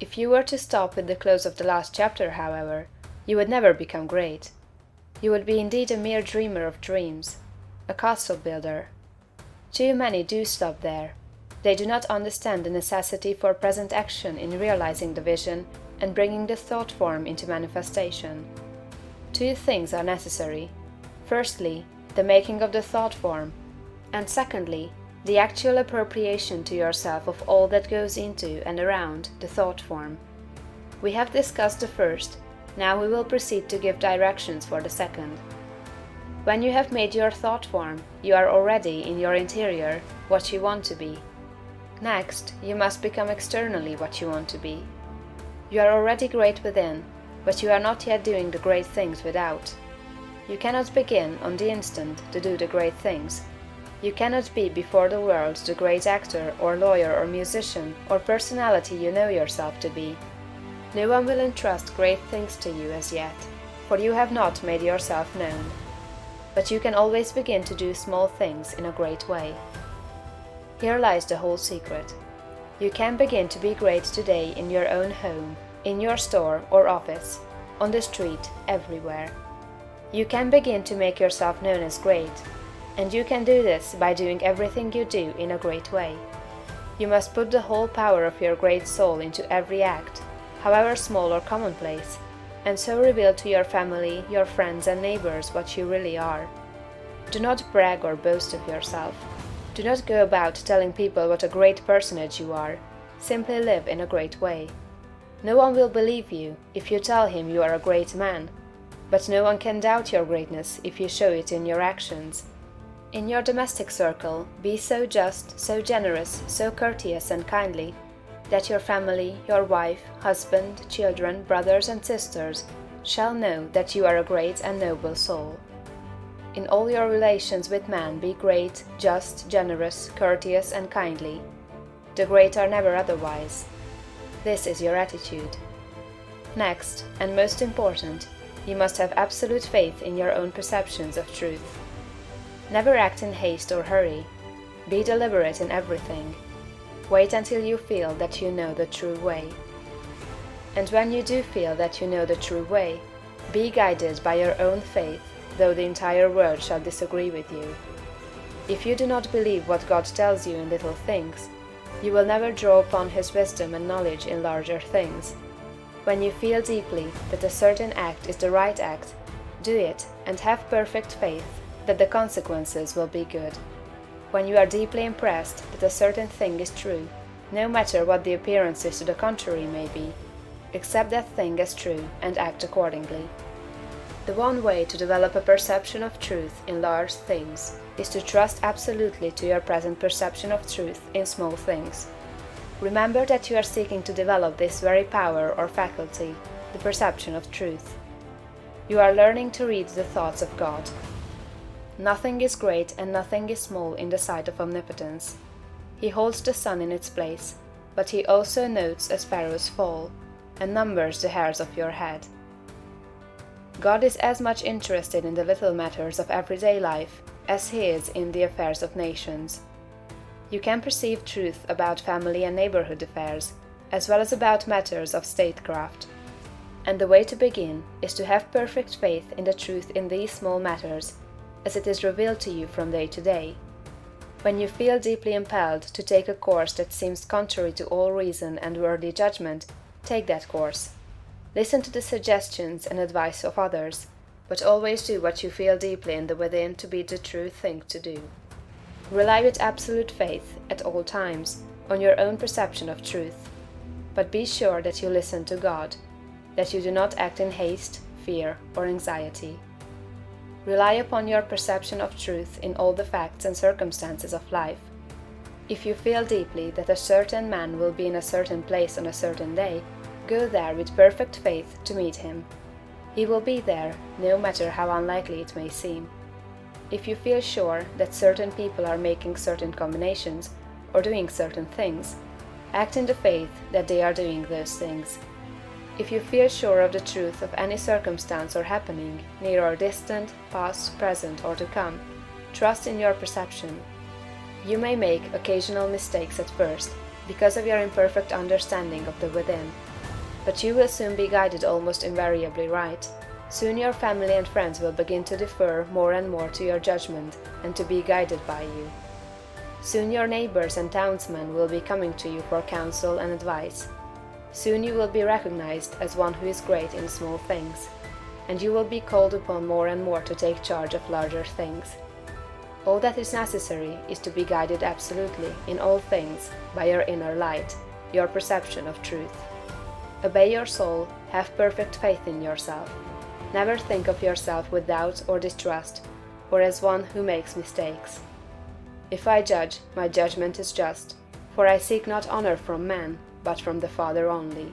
If you were to stop with the close of the last chapter, however, you would never become great. You would be indeed a mere dreamer of dreams, a castle builder. Too many do stop there. They do not understand the necessity for present action in realizing the vision and bringing the thought form into manifestation. Two things are necessary. Firstly, the making of the thought form, and secondly, the actual appropriation to yourself of all that goes into and around the thought form. We have discussed the first, now we will proceed to give directions for the second. When you have made your thought form, you are already, in your interior, what you want to be. Next, you must become externally what you want to be. You are already great within, but you are not yet doing the great things without. You cannot begin, on the instant, to do the great things. You cannot be before the world the great actor or lawyer or musician or personality you know yourself to be. No one will entrust great things to you as yet, for you have not made yourself known. But you can always begin to do small things in a great way. Here lies the whole secret. You can begin to be great today in your own home, in your store or office, on the street, everywhere. You can begin to make yourself known as great, and you can do this by doing everything you do in a great way. You must put the whole power of your great soul into every act, however small or commonplace, and so reveal to your family, your friends and neighbors what you really are. Do not brag or boast of yourself. Do not go about telling people what a great personage you are. Simply live in a great way. No one will believe you if you tell him you are a great man, but no one can doubt your greatness if you show it in your actions. In your domestic circle, be so just, so generous, so courteous and kindly, that your family, your wife, husband, children, brothers and sisters shall know that you are a great and noble soul. In all your relations with men be great, just, generous, courteous and kindly. The great are never otherwise. This is your attitude. Next, and most important, you must have absolute faith in your own perceptions of truth. Never act in haste or hurry. Be deliberate in everything. Wait until you feel that you know the true way. And when you do feel that you know the true way, be guided by your own faith, though the entire world shall disagree with you. If you do not believe what God tells you in little things, you will never draw upon His wisdom and knowledge in larger things. When you feel deeply that a certain act is the right act, do it and have perfect faith that the consequences will be good. When you are deeply impressed that a certain thing is true, no matter what the appearances to the contrary may be, accept that thing as true and act accordingly. The one way to develop a perception of truth in large things is to trust absolutely to your present perception of truth in small things. Remember that you are seeking to develop this very power or faculty, the perception of truth. You are learning to read the thoughts of God. Nothing is great and nothing is small in the sight of omnipotence. He holds the sun in its place, but He also notes a sparrow's fall, and numbers the hairs of your head. God is as much interested in the little matters of everyday life as He is in the affairs of nations. You can perceive truth about family and neighborhood affairs, as well as about matters of statecraft. And the way to begin is to have perfect faith in the truth in these small matters, as it is revealed to you from day to day. When you feel deeply impelled to take a course that seems contrary to all reason and worthy judgment, take that course. Listen to the suggestions and advice of others, but always do what you feel deeply in the within to be the true thing to do. Rely with absolute faith, at all times, on your own perception of truth, but be sure that you listen to God, that you do not act in haste, fear, or anxiety. Rely upon your perception of truth in all the facts and circumstances of life. If you feel deeply that a certain man will be in a certain place on a certain day, go there with perfect faith to meet him. He will be there, no matter how unlikely it may seem. If you feel sure that certain people are making certain combinations, or doing certain things, act in the faith that they are doing those things. If you feel sure of the truth of any circumstance or happening, near or distant, past, present, or to come, trust in your perception. You may make occasional mistakes at first, because of your imperfect understanding of the within. But you will soon be guided almost invariably right. Soon your family and friends will begin to defer more and more to your judgment and to be guided by you. Soon your neighbors and townsmen will be coming to you for counsel and advice. Soon you will be recognized as one who is great in small things, and you will be called upon more and more to take charge of larger things. All that is necessary is to be guided absolutely in all things by your inner light, your perception of truth. Obey your soul, have perfect faith in yourself. Never think of yourself with doubt or distrust, or as one who makes mistakes. If I judge, my judgment is just, for I seek not honor from man, but from the Father only.